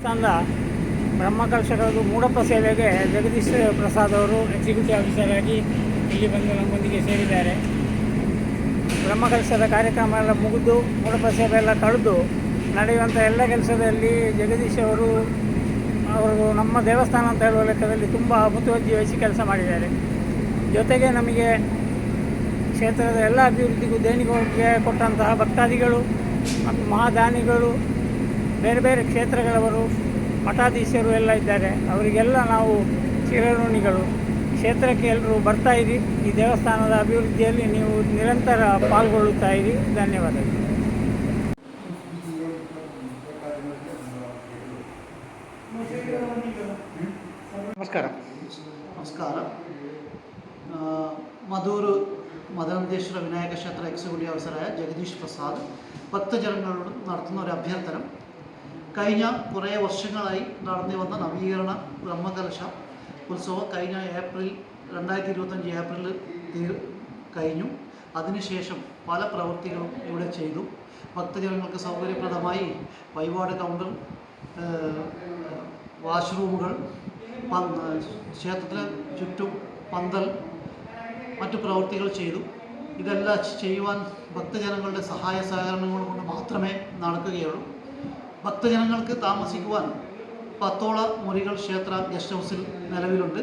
ದೇವಸ್ಥಾನದ ಬ್ರಹ್ಮಕಲಶಗಳದು ಮೂಡಪ್ಪ ಸೇವೆಗೆ ಜಗದೀಶ್ ಪ್ರಸಾದ್ ಅವರು ಎಕ್ಸಿಕ್ಯೂಟಿವ್ ಆಫೀಸರ್ ಆಗಿ ಇಲ್ಲಿ ಬಂದು ನಮ್ಮೊಂದಿಗೆ ಸೇರಿದ್ದಾರೆ. ಬ್ರಹ್ಮಕಲಶದ ಕಾರ್ಯಕ್ರಮ ಎಲ್ಲ ಮುಗಿದು ಮೂಡಪ್ಪ ಸೇವೆ ಎಲ್ಲ ಕಳೆದು ನಡೆಯುವಂಥ ಎಲ್ಲ ಕೆಲಸದಲ್ಲಿ ಜಗದೀಶ್ ಅವರು ನಮ್ಮ ದೇವಸ್ಥಾನ ಅಂತ ಹೇಳುವ ಲೆಕ್ಕದಲ್ಲಿ ತುಂಬ ಮುತುವರ್ಜಿ ವಹಿಸಿ ಕೆಲಸ ಮಾಡಿದ್ದಾರೆ. ಜೊತೆಗೆ ನಮಗೆ ಕ್ಷೇತ್ರದ ಎಲ್ಲ ಅಭಿವೃದ್ಧಿಗೂ ದೇಣಿಗೆ ಕೊಟ್ಟಂತಹ ಭಕ್ತಾದಿಗಳು ಮತ್ತು ಮಹಾದಾನಿಗಳು, ಬೇರೆ ಬೇರೆ ಕ್ಷೇತ್ರಗಳವರು, ಮಠಾಧೀಶರು ಎಲ್ಲ ಇದ್ದಾರೆ. ಅವರಿಗೆಲ್ಲ ನಾವು ಚಿರಋಣಿಗಳು. ಕ್ಷೇತ್ರಕ್ಕೆ ಎಲ್ಲರೂ ಬರ್ತಾಯಿರಿ. ಈ ದೇವಸ್ಥಾನದ ಅಭಿವೃದ್ಧಿಯಲ್ಲಿ ನೀವು ನಿರಂತರ ಪಾಲ್ಗೊಳ್ಳುತ್ತಾ ಇರಿ. ಧನ್ಯವಾದಗಳು. ನಮಸ್ಕಾರ. മധൂര് മദനന്തേശ്വര വിനായക ക്ഷേത്ര എക്സിക്യൂട്ടീവ് ഓഫീസറായ ജഗദീഷ് പ്രസാദ് ഭക്തജനങ്ങളോട് നടത്തുന്ന ഒരു അഭ്യർത്ഥന. കഴിഞ്ഞ കുറേ വർഷങ്ങളായി നടന്നു വന്ന നവീകരണ ബ്രഹ്മകലശ ഉത്സവം കഴിഞ്ഞ 2025 ഏപ്രിലിൽ കഴിഞ്ഞു. അതിനുശേഷം പല പ്രവൃത്തികളും ഇവിടെ ചെയ്തു. ഭക്തജനങ്ങൾക്ക് സൗകര്യപ്രദമായി വഴിപാട് കൗണ്ടർ, വാഷ്റൂമുകൾ, ക്ഷേത്രത്തിന് ചുറ്റും പന്തൽ, മറ്റു പ്രവൃത്തികൾ ചെയ്തു. ഇതെല്ലാം ചെയ്യുവാൻ ഭക്തജനങ്ങളുടെ സഹായ സഹകരണങ്ങൾ കൊണ്ട് മാത്രമേ നടക്കുകയുള്ളൂ. ഭക്തജനങ്ങൾക്ക് താമസിക്കുവാൻ 10ഓളം മുറികൾ ക്ഷേത്ര ഗസ്റ്റ് ഹൗസിൽ നിലവിലുണ്ട്.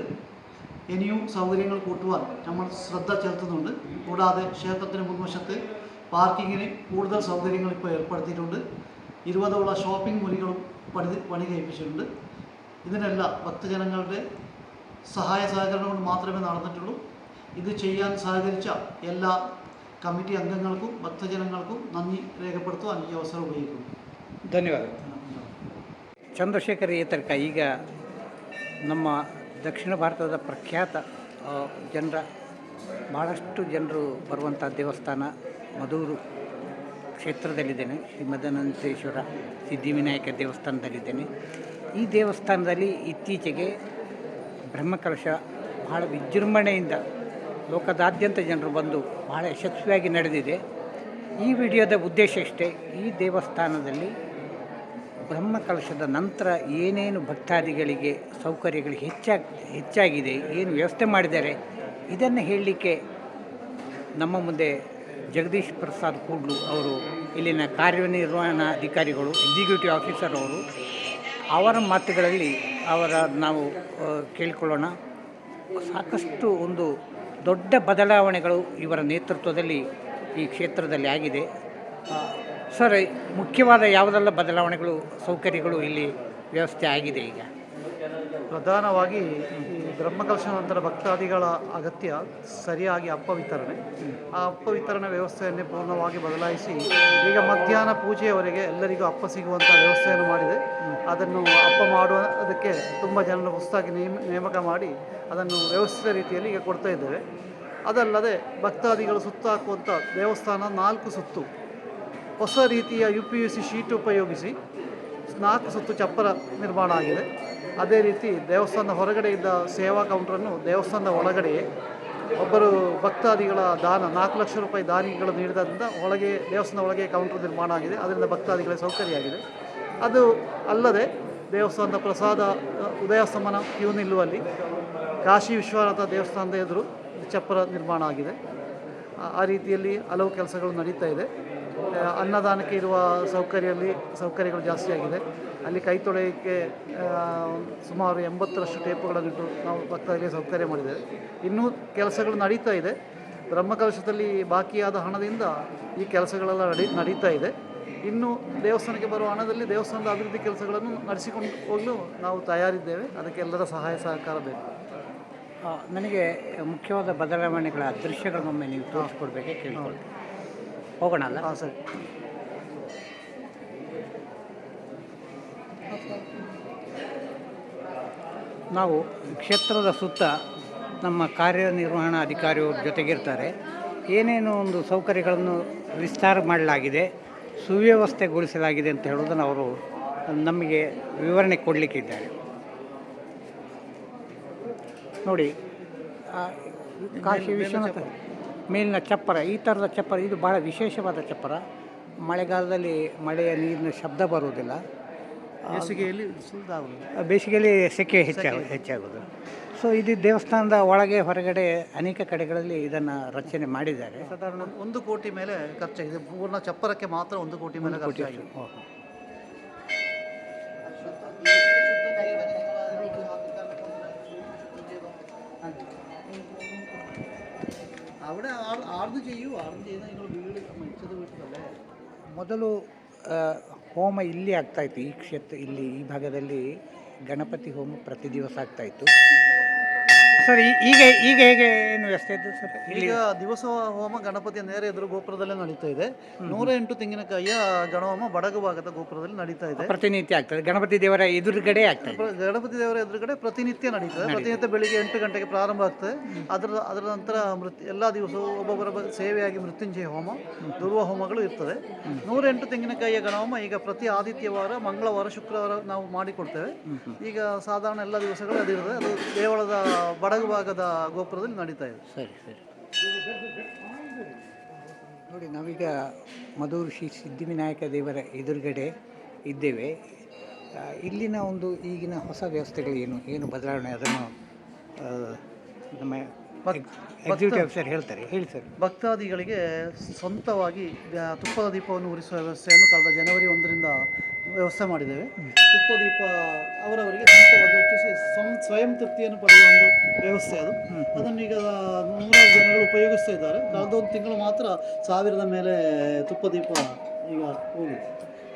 ഇനിയും സൗകര്യങ്ങൾ കൂട്ടുവാൻ നമ്മൾ ശ്രദ്ധ ചെലുത്തുന്നുണ്ട്. കൂടാതെ ക്ഷേത്രത്തിന് മുൻവശത്ത് പാർക്കിങ്ങിന് കൂടുതൽ സൗകര്യങ്ങൾ ഇപ്പോൾ ഏർപ്പെടുത്തിയിട്ടുണ്ട്. 20ഓളം ഷോപ്പിംഗ് മുറികളും പണി കഴിപ്പിച്ചിട്ടുണ്ട്. ഇതിനെല്ലാം ഭക്തജനങ്ങളുടെ സഹായ സഹകരണം കൊണ്ട് മാത്രമേ നടന്നിട്ടുള്ളൂ. ഇത് ചെയ്യാൻ സഹകരിച്ച എല്ലാ കമ്മിറ്റി അംഗങ്ങൾക്കും ഭക്തജനങ്ങൾക്കും നന്ദി രേഖപ്പെടുത്തുവാൻ ഈ അവസരം ഉപയോഗിക്കുന്നു. ಧನ್ಯವಾದ. ಚಂದ್ರಶೇಖರ ಏತರ್ಕ ಈಗ ನಮ್ಮ ದಕ್ಷಿಣ ಭಾರತದ ಪ್ರಖ್ಯಾತ ಭಾಳಷ್ಟು ಜನರು ಬರುವಂಥ ದೇವಸ್ಥಾನ ಮಧೂರು ಕ್ಷೇತ್ರದಲ್ಲಿದ್ದೇನೆ. ಶ್ರೀ ಮದನಂತೇಶ್ವರ ಸಿದ್ಧಿವಿನಾಯಕ ದೇವಸ್ಥಾನದಲ್ಲಿದ್ದೇನೆ. ಈ ದೇವಸ್ಥಾನದಲ್ಲಿ ಇತ್ತೀಚೆಗೆ ಬ್ರಹ್ಮಕಲಶ ಬಹಳ ವಿಜೃಂಭಣೆಯಿಂದ ಲೋಕದಾದ್ಯಂತ ಜನರು ಬಂದು ಬಹಳ ಯಶಸ್ವಿಯಾಗಿ ನಡೆದಿದೆ. ಈ ವಿಡಿಯೋದ ಉದ್ದೇಶ ಇಷ್ಟೇ. ಈ ದೇವಸ್ಥಾನದಲ್ಲಿ ಬ್ರಹ್ಮಕಲಶದ ನಂತರ ಏನೇನು ಭಕ್ತಾದಿಗಳಿಗೆ ಸೌಕರ್ಯಗಳು ಹೆಚ್ಚಾಗಿದೆ, ಏನು ವ್ಯವಸ್ಥೆ ಮಾಡಿದ್ದಾರೆ, ಇದನ್ನು ಹೇಳಲಿಕ್ಕೆ ನಮ್ಮ ಮುಂದೆ ಜಗದೀಶ್ ಪ್ರಸಾದ್ ಕೂಡ್ಲು ಅವರು, ಇಲ್ಲಿನ ಕಾರ್ಯನಿರ್ವಹಣಾಧಿಕಾರಿಗಳು, ಎಕ್ಸಿಕ್ಯೂಟಿವ್ ಆಫೀಸರ್ ಅವರು, ಅವರ ಮಾತುಗಳಲ್ಲಿ ನಾವು ಕೇಳಿಕೊಳ್ಳೋಣ. ಸಾಕಷ್ಟು ಒಂದು ದೊಡ್ಡ ಬದಲಾವಣೆಗಳು ಇವರ ನೇತೃತ್ವದಲ್ಲಿ ಈ ಕ್ಷೇತ್ರದಲ್ಲಿ ಆಗಿದೆ. ಸರ್, ಮುಖ್ಯವಾದ ಯಾವುದೆಲ್ಲ ಬದಲಾವಣೆಗಳು, ಸೌಕರ್ಯಗಳು ಇಲ್ಲಿ ವ್ಯವಸ್ಥೆ ಆಗಿದೆ? ಈಗ ಪ್ರಧಾನವಾಗಿ ಈ ಬ್ರಹ್ಮಕಲಶ ನಂತರ ಭಕ್ತಾದಿಗಳ ಅಗತ್ಯ ಸರಿಯಾಗಿ ಅಪ್ಪ ವಿತರಣೆ, ಆ ಅಪ್ಪ ವಿತರಣೆ ವ್ಯವಸ್ಥೆಯನ್ನೇ ಪೂರ್ಣವಾಗಿ ಬದಲಾಯಿಸಿ ಈಗ ಮಧ್ಯಾಹ್ನ ಪೂಜೆಯವರೆಗೆ ಎಲ್ಲರಿಗೂ ಅಪ್ಪ ಸಿಗುವಂಥ ವ್ಯವಸ್ಥೆಯನ್ನು ಮಾಡಿದೆ. ಅದನ್ನು ಅಪ್ಪ ಮಾಡುವುದಕ್ಕೆ ತುಂಬ ಜನರ ಹೊಸದಾಗಿ ನೇಮಕ ಮಾಡಿ ಅದನ್ನು ವ್ಯವಸ್ಥಿತ ರೀತಿಯಲ್ಲಿ ಈಗ ಕೊಡ್ತಾ ಇದ್ದೇವೆ. ಅದಲ್ಲದೆ ಭಕ್ತಾದಿಗಳು ಸುತ್ತ ಹಾಕುವಂಥ ದೇವಸ್ಥಾನ 4 ಸುತ್ತು ಹೊಸ ರೀತಿಯ UPVC ಶೀಟ್ ಉಪಯೋಗಿಸಿ 4 ಸುತ್ತು ಚಪ್ಪರ ನಿರ್ಮಾಣ ಆಗಿದೆ. ಅದೇ ರೀತಿ ದೇವಸ್ಥಾನದ ಹೊರಗಡೆ ಇದ್ದ ಸೇವಾ ಕೌಂಟ್ರನ್ನು ದೇವಸ್ಥಾನದ ಒಳಗಡೆಯೇ ಒಬ್ಬರು ಭಕ್ತಾದಿಗಳ ದಾನ 4 ಲಕ್ಷ ರೂಪಾಯಿ ದಾನಿಗಳು ನೀಡಿದ್ದರಿಂದ ದೇವಸ್ಥಾನದ ಒಳಗೆ ಕೌಂಟರ್ ನಿರ್ಮಾಣ ಆಗಿದೆ. ಅದರಿಂದ ಭಕ್ತಾದಿಗಳಿಗೆ ಸೌಕರ್ಯ ಆಗಿದೆ. ಅದು ಅಲ್ಲದೆ ದೇವಸ್ಥಾನದ ಪ್ರಸಾದ ಉದಯಾಸ್ತಮನ ಕ್ಯೂ ನಿಲ್ಲುವಲ್ಲಿ ಕಾಶಿ ವಿಶ್ವನಾಥ ದೇವಸ್ಥಾನದ ಎದುರು ಚಪ್ಪರ ನಿರ್ಮಾಣ ಆಗಿದೆ. ಆ ರೀತಿಯಲ್ಲಿ ಹಲವು ಕೆಲಸಗಳು ನಡೀತಾ ಇದೆ. ಅನ್ನದಾನಕ್ಕೆ ಇರುವ ಸೌಕರ್ಯಗಳು ಜಾಸ್ತಿ ಆಗಿದೆ. ಅಲ್ಲಿ ಕೈ ತೊಳೆಯೋಕ್ಕೆ ಸುಮಾರು 80ರಷ್ಟು ಟೇಪುಗಳನ್ನಿಟ್ಟು ನಾವು ಭಕ್ತರಿಗೆ ಸೌಕರ್ಯ ಮಾಡಿದ್ದೇವೆ. ಇನ್ನೂ ಕೆಲಸಗಳು ನಡೀತಾ ಇದೆ. ಬ್ರಹ್ಮಕಲಶದಲ್ಲಿ ಬಾಕಿಯಾದ ಹಣದಿಂದ ಈ ಕೆಲಸಗಳೆಲ್ಲ ನಡೀತಾ ಇದೆ. ಇನ್ನು ದೇವಸ್ಥಾನಕ್ಕೆ ಬರುವ ಹಣದಲ್ಲಿ ದೇವಸ್ಥಾನದ ಅಭಿವೃದ್ಧಿ ಕೆಲಸಗಳನ್ನು ನಡೆಸಿಕೊಂಡು ಹೋಗಲು ನಾವು ತಯಾರಿದ್ದೇವೆ. ಅದಕ್ಕೆ ಎಲ್ಲರ ಸಹಾಯ ಸಹಕಾರ ಬೇಕು. ನನಗೆ ಮುಖ್ಯವಾದ ಬದಲಾವಣೆಗಳ ದೃಶ್ಯಗಳನ್ನೊಮ್ಮೆ ನೀವು ತೋರಿಸ್ಕೊಡ್ಬೇಕೆ ಕೇಳ್ಕೊಳ್ತೀನಿ. ಹೋಗೋಣ ಅಲ್ಲ? ಹಾಂ, ಸರಿ. ನಾವು ಕ್ಷೇತ್ರದ ಸುತ್ತ ನಮ್ಮ ಕಾರ್ಯನಿರ್ವಹಣಾಧಿಕಾರಿಯವ್ರ ಜೊತೆಗಿರ್ತಾರೆ. ಏನೇನು ಒಂದು ಸೌಕರ್ಯಗಳನ್ನು ವಿಸ್ತಾರ ಮಾಡಲಾಗಿದೆ, ಸುವ್ಯವಸ್ಥೆಗೊಳಿಸಲಾಗಿದೆ ಅಂತ ಹೇಳೋದನ್ನು ಅವರು ನಮಗೆ ವಿವರಣೆ ಕೊಡಲಿಕ್ಕಿದ್ದಾರೆ. ನೋಡಿ, ಕಾಶಿ ವಿಶ್ವನಾಥ ಮೇಲಿನ ಚಪ್ಪರ, ಈ ಥರದ ಚಪ್ಪರ, ಇದು ಭಾಳ ವಿಶೇಷವಾದ ಚಪ್ಪರ. ಮಳೆಗಾಲದಲ್ಲಿ ಮಳೆಯ ನೀರಿನ ಶಬ್ದ ಬರುವುದಿಲ್ಲ. ಬೇಸಿಗೆಯಲ್ಲಿ ಸುಲಿದಾಗುವುದು. ಬೇಸಿಗೆಯಲ್ಲಿ ಸೆಕೆ ಹೆಚ್ಚಾಗೋದು. ಸೊ ಇದು ದೇವಸ್ಥಾನದ ಒಳಗೆ ಹೊರಗಡೆ ಅನೇಕ ಕಡೆಗಳಲ್ಲಿ ಇದನ್ನು ರಚನೆ ಮಾಡಿದ್ದಾರೆ. ಸಾಧಾರಣ 1 ಕೋಟಿ ಮೇಲೆ ಖರ್ಚಾಗಿದೆ. ಪೂರ್ಣ ಚಪ್ಪರಕ್ಕೆ ಮಾತ್ರ 1 ಕೋಟಿ ಮೇಲೆ ಖರ್ಚಾಗಿದೆ. അവിടെ ആർന്ന് ചെയ്യൂ, ആർന്ന് ചെയ്യുന്ന നിങ്ങൾ വീട് മരിച്ചത് വീട്ടിലല്ലേ? ಮೊದಲು ಹೋಮ ಇಲ್ಲಿ ಆಗ್ತಾಯಿತ್ತು. ಇಲ್ಲಿ ಈ ಭಾಗದಲ್ಲಿ ಗಣಪತಿ ಹೋಮ ಪ್ರತಿ ದಿವಸ ಆಗ್ತಾಯಿತ್ತು ಸರ್. ಈಗ ಹೇಗೆ ಏನು ವ್ಯವಸ್ಥೆ ಇದ್ದು ಸರ್? ಈಗ ದಿವಸ ಹೋಮ ಗಣಪತಿಯ ನೇರ ಎದುರು ಗೋಪುರದಲ್ಲೇ ನಡೀತಾ ಇದೆ. 108 ತೆಂಗಿನಕಾಯಿಯ ಗಣಹೋಮ ಬಡಗು ಭಾಗದ ಗೋಪುರದಲ್ಲಿ ನಡೀತಾ ಇದೆ. ಪ್ರತಿನಿತ್ಯ ಆಗ್ತದೆ. ಗಣಪತಿ ದೇವರ ಎದುರುಗಡೆ ಆಗ್ತದೆ. ಗಣಪತಿ ದೇವರ ಎದುರುಗಡೆ ಪ್ರತಿನಿತ್ಯ ನಡೀತದೆ. ಪ್ರತಿನಿತ್ಯ ಬೆಳಿಗ್ಗೆ 8 ಗಂಟೆಗೆ ಪ್ರಾರಂಭ ಆಗ್ತದೆ. ಅದರ ನಂತರ ಎಲ್ಲ ದಿವಸವೂ ಒಬ್ಬೊಬ್ಬರ ಸೇವೆಯಾಗಿ ಮೃತ್ಯುಂಜಯ ಹೋಮ, ದುರ್ವ ಹೋಮಗಳು ಇರ್ತದೆ. 108 ತೆಂಗಿನಕಾಯಿಯ ಗಣಹೋಮ ಈಗ ಪ್ರತಿ ಆದಿತ್ಯವಾರ, ಮಂಗಳವಾರ, ಶುಕ್ರವಾರ ನಾವು ಮಾಡಿಕೊಡ್ತೇವೆ. ಈಗ ಸಾಧಾರಣ ಎಲ್ಲ ದಿವಸಗಳು ಅದಿರ್ತದೆ. ಅದು ದೇವಳದ ಬಡಗು ಭಾಗದ ಗೋಪುರದಲ್ಲಿ ನಡೀತಾ ಇದೆ. ಸರಿ. ನೋಡಿ, ನಾವೀಗ ಮಧೂರು ಶ್ರೀ ಸಿದ್ಧಿವಿನಾಯಕ ದೇವರ ಎದುರುಗಡೆ ಇದ್ದೇವೆ. ಇಲ್ಲಿನ ಒಂದು ಈಗಿನ ಹೊಸ ವ್ಯವಸ್ಥೆಗಳು ಏನು ಬದಲಾವಣೆ ಅದನ್ನು ನಮ್ಮ ಎಕ್ಸಿಕ್ಯೂಟಿವ್ ಆಫೀಸರ್ ಹೇಳ್ತಾರೆ. ಹೇಳಿ ಸರ್. ಭಕ್ತಾದಿಗಳಿಗೆ ಸ್ವಂತವಾಗಿ ತುಪ್ಪದ ದೀಪವನ್ನು ಉರಿಸುವ ವ್ಯವಸ್ಥೆಯನ್ನು ಕಳೆದ ಜನವರಿ 1ರಿಂದ ವ್ಯವಸ್ಥೆ ಮಾಡಿದ್ದೇವೆ. ತುಪ್ಪ ದೀಪ ಅವರವರಿಗೆ ಸ್ವಂತವಾಗಿ ಹೆಚ್ಚಿಸಿ ಸ್ವಯಂ ತೃಪ್ತಿಯನ್ನು ಪಡೆಯುವ ಒಂದು ವ್ಯವಸ್ಥೆ ಅದು. ಅದನ್ನು ಈಗ 100 ಜನಗಳು ಉಪಯೋಗಿಸ್ತಾ ಇದ್ದಾರೆ. ಕಳೆದ 1 ತಿಂಗಳು ಮಾತ್ರ 1000 ಮೇಲೆ ತುಪ್ಪ ದೀಪ ಈಗ ಹೋಗಿದೆ.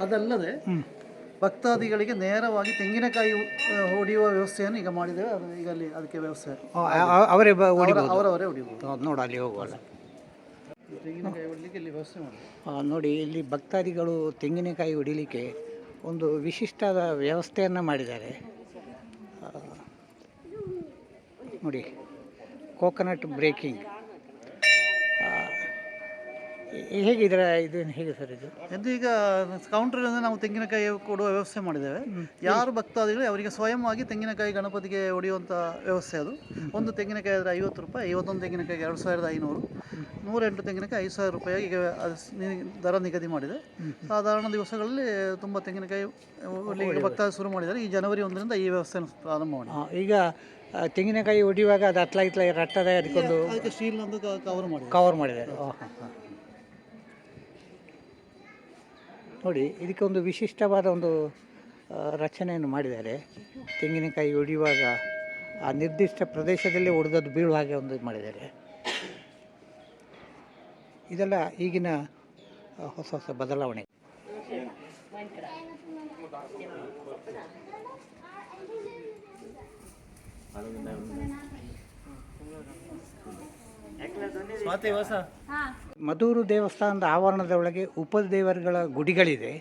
ಅದಲ್ಲದೆ ಭಕ್ತಾದಿಗಳಿಗೆ ನೇರವಾಗಿ ತೆಂಗಿನಕಾಯಿ ಹೊಡೆಯುವ ವ್ಯವಸ್ಥೆಯನ್ನು ಈಗ ಮಾಡಿದ್ದೇವೆ. ಅದು ಈಗ ಅಲ್ಲಿ ಅದಕ್ಕೆ ವ್ಯವಸ್ಥೆ ಅವರವರೇ ಹೊಡಿಬೋದು. ನೋಡಿ, ಅಲ್ಲಿ ಹೋಗುವಲ್ಲ. ತೆಂಗಿನಕಾಯಿ ಹೊಡಲಿಕ್ಕೆ ಇಲ್ಲಿ ವ್ಯವಸ್ಥೆ ಮಾಡಿ ನೋಡಿ, ಇಲ್ಲಿ ಭಕ್ತಾದಿಗಳು ತೆಂಗಿನಕಾಯಿ ಹೊಡಿಲಿಕ್ಕೆ ಒಂದು ವಿಶಿಷ್ಟವಾದ ವ್ಯವಸ್ಥೆಯನ್ನು ಮಾಡಿದ್ದಾರೆ. ನೋಡಿ, ಕೋಕೋನಟ್ ಬ್ರೇಕಿಂಗ್ ಹೇಗೆ ಹೇಗೆ ಸರ್ ಇದು ಈಗ ಕೌಂಟರಿಂದ ನಾವು ತೆಂಗಿನಕಾಯಿ ಕೊಡುವ ವ್ಯವಸ್ಥೆ ಮಾಡಿದ್ದೇವೆ. ಯಾರು ಭಕ್ತಾದಿಗಳು ಅವರಿಗೆ ಸ್ವಯಂವಾಗಿ ತೆಂಗಿನಕಾಯಿ ಗಣಪತಿಗೆ ಹೊಡೆಯುವಂಥ ವ್ಯವಸ್ಥೆ ಅದು. ಒಂದು ತೆಂಗಿನಕಾಯಿ ಆದರೆ 50 ರೂಪಾಯಿ, 51 ತೆಂಗಿನಕಾಯಿಗೆ 2500, 108 ತೆಂಗಿನಕಾಯಿ 5000 ರೂಪಾಯಿ ಈಗ ದರ ನಿಗದಿ ಮಾಡಿದೆ. ಸಾಧಾರಣ ದಿವಸಗಳಲ್ಲಿ ತುಂಬ ತೆಂಗಿನಕಾಯಿ ಭಕ್ತಾದಿ ಶುರು ಮಾಡಿದ್ದಾರೆ. ಈ ಜನವರಿ 1ರಿಂದ ಈ ವ್ಯವಸ್ಥೆಯನ್ನು ಪ್ರಾರಂಭ ಮಾಡಿ. ಈಗ ತೆಂಗಿನಕಾಯಿ ಹೊಡೆಯುವಾಗ ಅದು ಅತ್ಲ ರಟ್ಟದ ಅದಕ್ಕೆ ಸ್ಟೀಲ್ನೊಂದು ಕವರ್ ಮಾಡಿದ್ದಾರೆ. ನೋಡಿ, ಇದಕ್ಕೆ ಒಂದು ವಿಶಿಷ್ಟವಾದ ಒಂದು ರಚನೆಯನ್ನು ಮಾಡಿದ್ದಾರೆ. ತೆಂಗಿನಕಾಯಿ ಹೊಡೆಯುವಾಗ ಆ ನಿರ್ದಿಷ್ಟ ಪ್ರದೇಶದಲ್ಲಿ ಹೊಡೆದದ್ದು ಬೀಳುವ ಹಾಗೆ ಒಂದು ಮಾಡಿದ್ದಾರೆ. ಇದೆಲ್ಲ ಈಗಿನ ಹೊಸ ಬದಲಾವಣೆ. ಮಧೂರು ದೇವಸ್ಥಾನದ ಆವರಣದ ಒಳಗೆ ಉಪದೇವರುಗಳ ಗುಡಿಗಳಿದೆ.